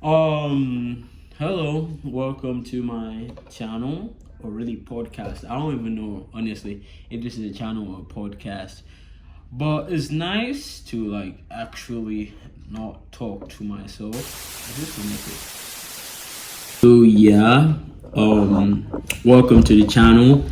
Hello, welcome to my channel or really podcast. I don't even know honestly if this is a channel or a podcast, but it's nice to actually not talk to myself. So yeah, welcome to the channel.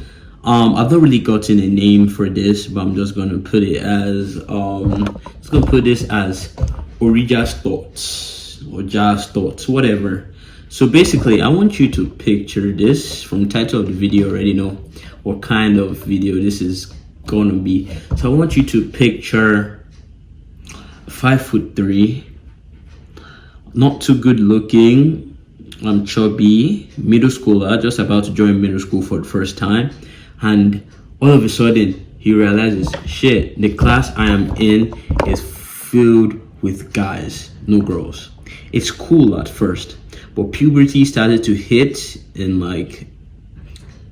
I've not really gotten a name for this, but I'm just gonna put it as just gonna put this as Orija's thoughts or Jazz thoughts, whatever. So basically, I want you to picture this. From the title of the video, already know what kind of video this is gonna be. So I want you to picture 5'3", not too good looking, chubby, middle schooler, just about to join middle school for the first time, and all of a sudden he realizes, shit, the class I am in is filled with guys, no girls. It's cool at first, but puberty started to hit in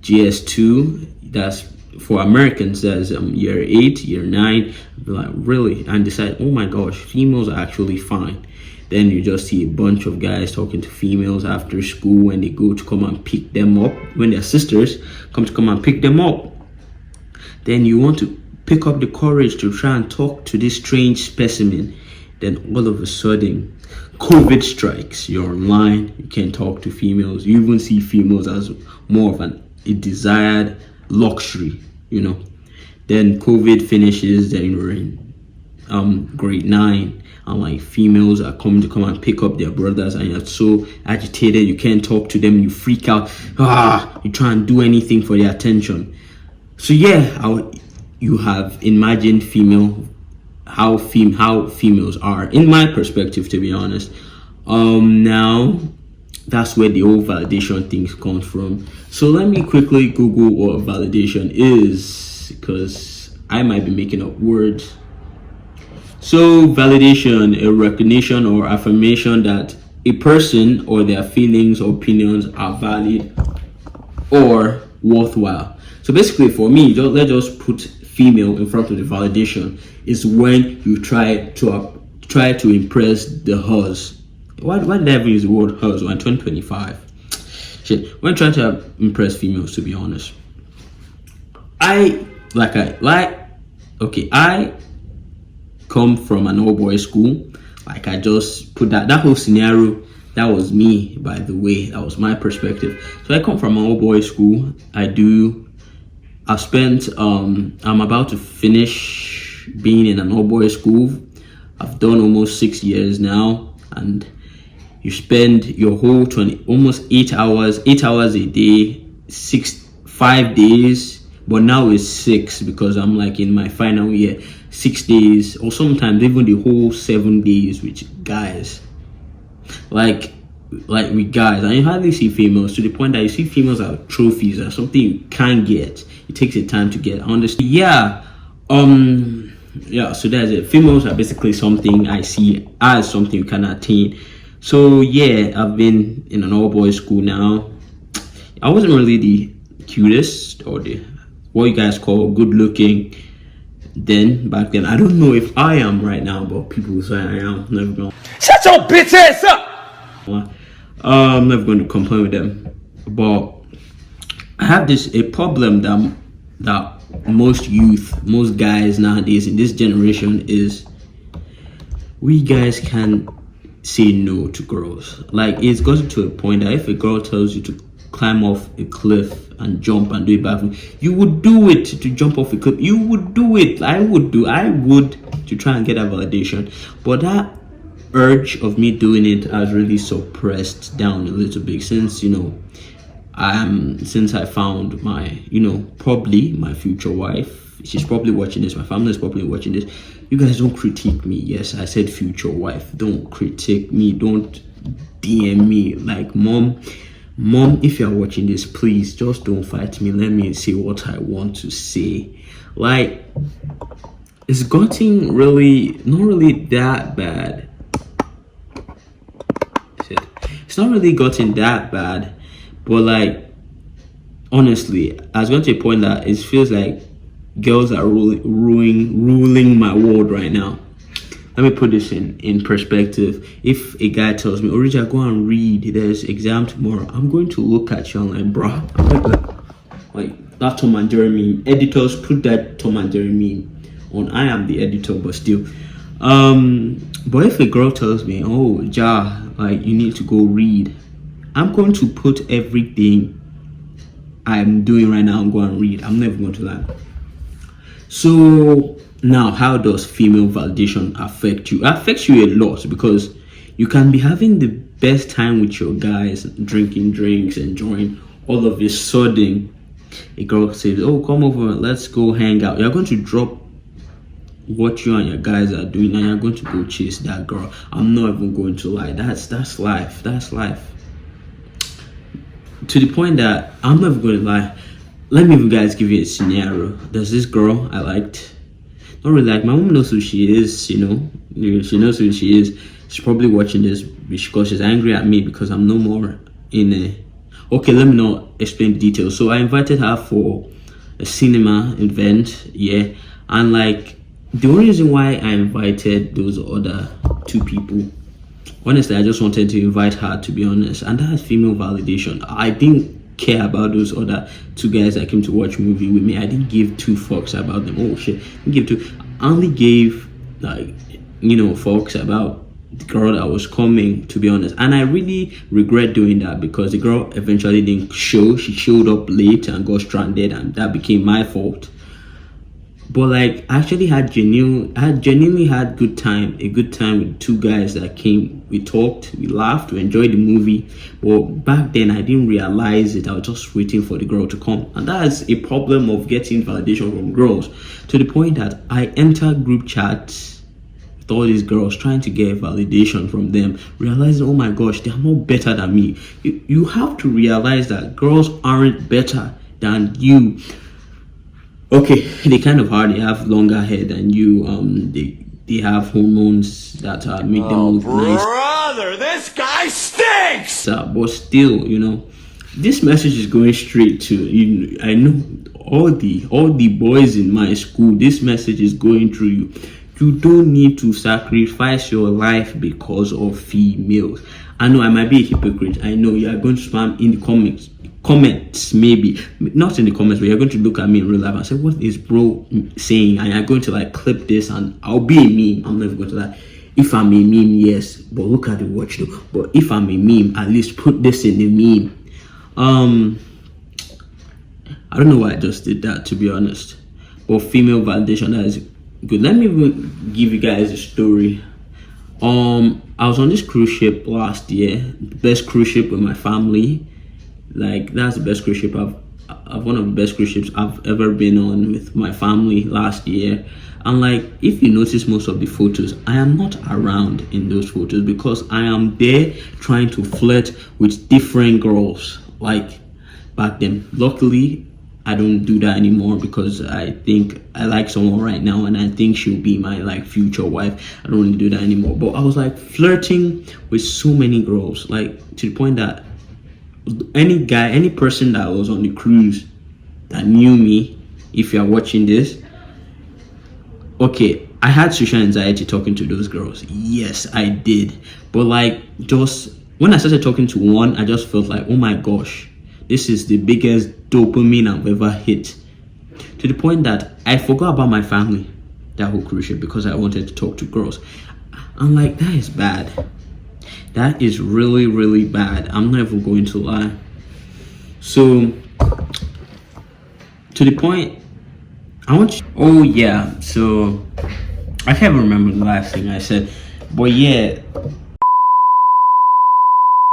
GS2. That's for Americans, that's year 8, year 9. Really, and decide, oh my gosh, females are actually fine. Then you just see a bunch of guys talking to females after school when they go to come and pick them up, when their sisters come and pick them up. Then you want to pick up the courage to try and talk to this strange specimen. Then all of a sudden, COVID strikes. You're online, you can't talk to females. You even see females as more of a desired luxury, Then COVID finishes, then you're in grade 9, and females are coming to come and pick up their brothers, and you're so agitated, you can't talk to them, you freak out, you try and do anything for their attention. So yeah, you have imagined how females are, in my perspective, to be honest. Now that's where the whole validation thing comes from. So let me quickly Google what validation is, because I might be making up words. So validation, a recognition or affirmation that a person or their feelings or opinions are valid or worthwhile. So basically, for me, let's just put female in front of the validation. Is when you try to impress the hers. Why did I ever use the word hers? We're in 2025. Shit, when trying to impress females, to be honest. I come from an all boys school. I just put that whole scenario. That was me, by the way. That was my perspective. So I come from an all boys school. I've spent I'm about to finish being in an all boys school. I've done almost 6 years now, and you spend your whole almost 8 hours a day, 5 days, but now it's 6 because I'm in my final year. 6 days, or sometimes even the whole 7 days with guys, with guys, and you hardly see females, to the point that you see females as trophies or something you can't get. It takes a time to get. I understand. So that's it. Females are basically something I see as something you can attain. So yeah, I've been in an all boys school now. I wasn't really the cutest or the what you guys call good looking back then. I don't know if I am right now, but people say I am. Never going. Shut your bitch ass up. I'm never going to complain with them, but I have a problem that most guys nowadays in this generation is, we guys can say no to girls. It's gotten to a point that if a girl tells you to climb off a cliff and jump and do a backflip, you would do it. To jump off a cliff, you would do it. I would to try and get that validation, but that urge of me doing it has really suppressed down a little bit since I found my probably my future wife. She's probably watching this. My family is probably watching this. You guys don't critique me. Yes, I said future wife. Don't critique me. Don't DM me mom, if you're watching this, please just don't fight me. Let me say what I want to say. It's gotten really not really that bad. It's not really gotten that bad, but honestly, I was going to a point that it feels like girls are ruling my world right now. let me put this in perspective. If a guy tells me, Orija, go and read, there's exam tomorrow, I'm going to look at you and like, bro, like that Tom and Jerry meme. Editors, put that Tom and Jerry meme on. I am the editor, but still. But if a girl tells me, oh Ja, like you need to go read, I'm going to put everything I'm doing right now and go and read. I'm never going to lie. So now, how does female validation affect you? It affects you a lot, because you can be having the best time with your guys, drinking drinks, enjoying. All of a sudden, a girl says, oh, come over, let's go hang out. You're going to drop what you and your guys are doing and you're going to go chase that girl. I'm not even going to lie. That's life. That's life. To the point that I'm never going to lie. Let me even guys give you a scenario. There's this girl I liked. Not really like. My mom knows who she is, you know. She knows who she is. She's probably watching this because she's angry at me because I'm no more in a... Okay, let me not explain the details. So I invited her for a cinema event, yeah. And like, the only reason why I invited those other two people, honestly, I just wanted to invite her, to be honest. And that's female validation. I didn't care about those other two guys that came to watch movie with me. I didn't give two fucks about them. Oh shit, I didn't give two. I only gave, like, you know, fucks about the girl that was coming, to be honest. And I really regret doing that because the girl eventually didn't show. She showed up late and got stranded, and that became my fault. But like, I actually genuinely had a good time with two guys that came. We talked, we laughed, we enjoyed the movie. But back then I didn't realize it. I was just waiting for the girl to come. And that's a problem of getting validation from girls, to the point that I enter group chats with all these girls trying to get validation from them, realizing, oh my gosh, they are not better than me. You have to realize that girls aren't better than you. Okay, they kind of are. They have longer hair than you. They have hormones that make them look nice. Brother, this guy stinks! But still, you know, this message is going straight to you. I know all the boys in my school. This message is going through you. You don't need to sacrifice your life because of females. I know I might be a hypocrite. I know you are going to spam in the comments, maybe not in the comments, but you're going to look at me in real life and say, what is bro saying? And you're going to like clip this and I'll be a meme. I'm never going to lie. If I'm a meme, yes, but look at the watch though. But if I'm a meme, at least put this in the meme. I don't know why I just did that, to be honest. But female validation, that is good. Let me give you guys a story. I was on this cruise ship last year, the best cruise ship with my family. Like, that's the best cruise ship I've one of the best cruise ships I've ever been on with my family last year. And like, if you notice most of the photos, I am not around in those photos because I am there trying to flirt with different girls. Like back then, luckily I don't do that anymore because I think I like someone right now and I think she'll be my like future wife. I don't really do that anymore. But I was like flirting with so many girls, like to the point that any person that was on the cruise that knew me, if you're watching this, okay, I had social anxiety talking to those girls. Yes, I did. But like, just when I started talking to one, I just felt like, oh my gosh, this is the biggest dopamine I've ever hit. To the point that I forgot about my family that whole cruise ship because I wanted to talk to girls. I'm like, that is bad. That is really, really bad. I'm not even going to lie. So, to the point, I want you... Oh, yeah. So, I can't remember the last thing I said. But yeah.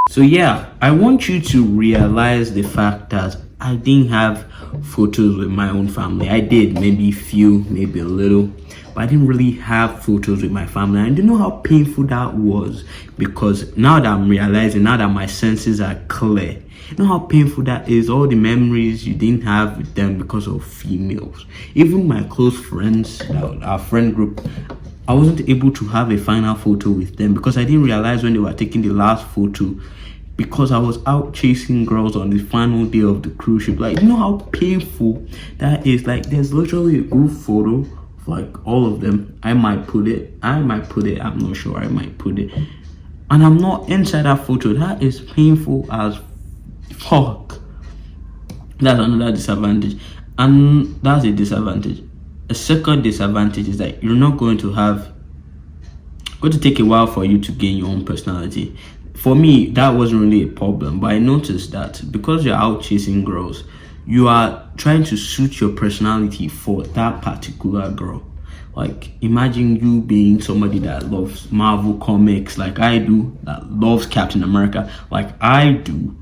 So, yeah. I want you to realize the fact that I didn't have photos with my own family. I did. Maybe few, maybe a little. But I didn't really have photos with my family. I didn't know how painful that was, because now that I'm realizing, now that my senses are clear, you know how painful that is. All the memories you didn't have with them because of females. Even my close friends, our friend group, I wasn't able to have a final photo with them because I didn't realize when they were taking the last photo, because I was out chasing girls on the final day of the cruise ship. Like, you know how painful that is. Like, there's literally a group photo like all of them. I might put it, I'm not sure, I might put it. And I'm not inside that photo. That is painful as fuck. That's another disadvantage. And that's a disadvantage. A second disadvantage is that you're not going to take a while for you to gain your own personality. For me, that wasn't really a problem, but I noticed that because you're out chasing girls, you are trying to suit your personality for that particular girl. Like, imagine you being somebody that loves Marvel comics like I do, that loves Captain America like I do.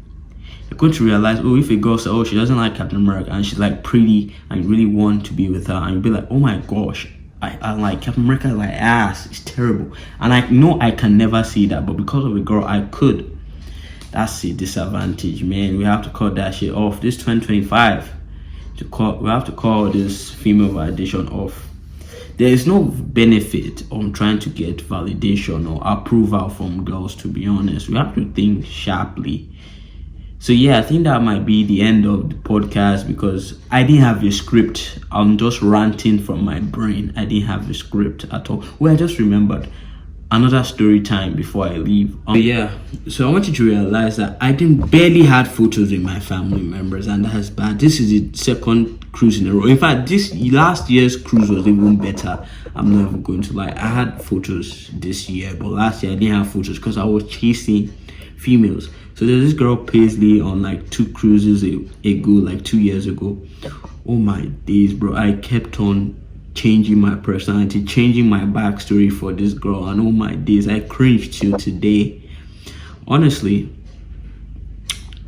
You're going to realize, oh, if a girl says, oh, she doesn't like Captain America and she's like pretty and you really want to be with her, and you'll be like, oh my gosh, I like Captain America like ass, it's terrible. And I know I can never see that, but because of a girl, I could. That's a disadvantage, man. We have to cut that shit off. This 2025, we have to call this female validation off. There is no benefit on trying to get validation or approval from girls, to be honest. We have to think sharply. So yeah, I think that might be the end of the podcast because I didn't have a script. I'm just ranting from my brain. I didn't have a script at all. Well, I just remembered another story time before I leave. Yeah, so I want you to realize that I barely had photos with my family members, and that's bad. This is the second cruise in a row. In fact, this last year's cruise was even better. I'm not even going to lie. I had photos this year, but last year I didn't have photos because I was chasing females. So there's this girl Paisley on like 2 cruises ago, like 2 years ago. Oh my days, bro. I kept on changing my personality, changing my backstory for this girl, and oh my days, I cringed till today. Honestly,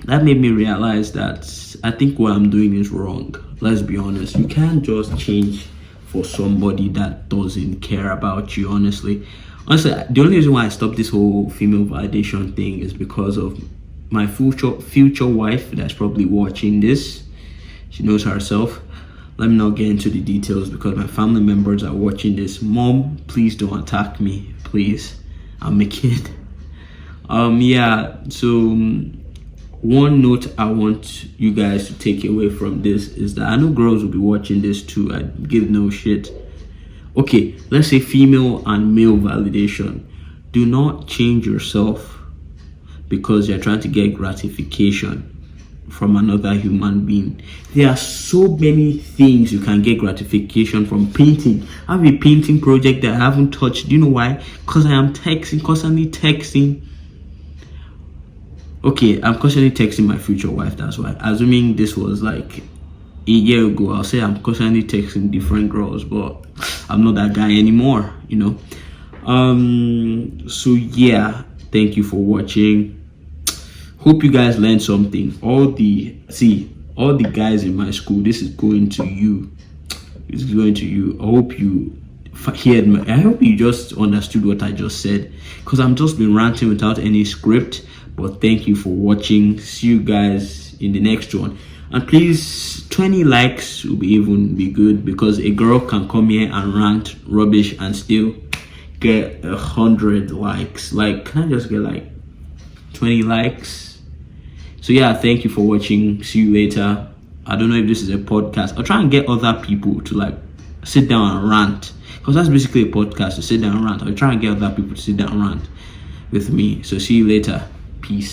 that made me realize that I think what I'm doing is wrong. Let's be honest. You can't just change for somebody that doesn't care about you, honestly. Honestly, the only reason why I stopped this whole female validation thing is because of my future wife that's probably watching this. She knows herself. Let me not get into the details because my family members are watching this. Mom, please don't attack me, please. I'm a kid. Yeah, so one note I want you guys to take away from this is that I know girls will be watching this too. I give no shit. Okay, let's say female and male validation. Do not change yourself because you're trying to get gratification from another human being. There are so many things you can get gratification from. Painting. I have a painting project that I haven't touched. Do you know why? Because I am constantly texting. Okay, I'm constantly texting my future wife, that's why. Assuming this was like a year ago, I'll say I'm constantly texting different girls, but I'm not that guy anymore, you know. So yeah, thank you for watching. Hope you guys learned something. All the guys in my school, this is going to you. It's going to you. I hope you heard me. I hope you just understood what I just said, because I'm just been ranting without any script. But thank you for watching. See you guys in the next one. And please, 20 likes will be good, because a girl can come here and rant rubbish and still get 100 likes. Like, can I just get like 20 likes? So yeah, thank you for watching. See you later. I don't know if this is a podcast. I'll try and get other people to like sit down and rant, because that's basically a podcast, to sit down and rant. I'll try and get other people to sit down and rant with me. So see you later. Peace.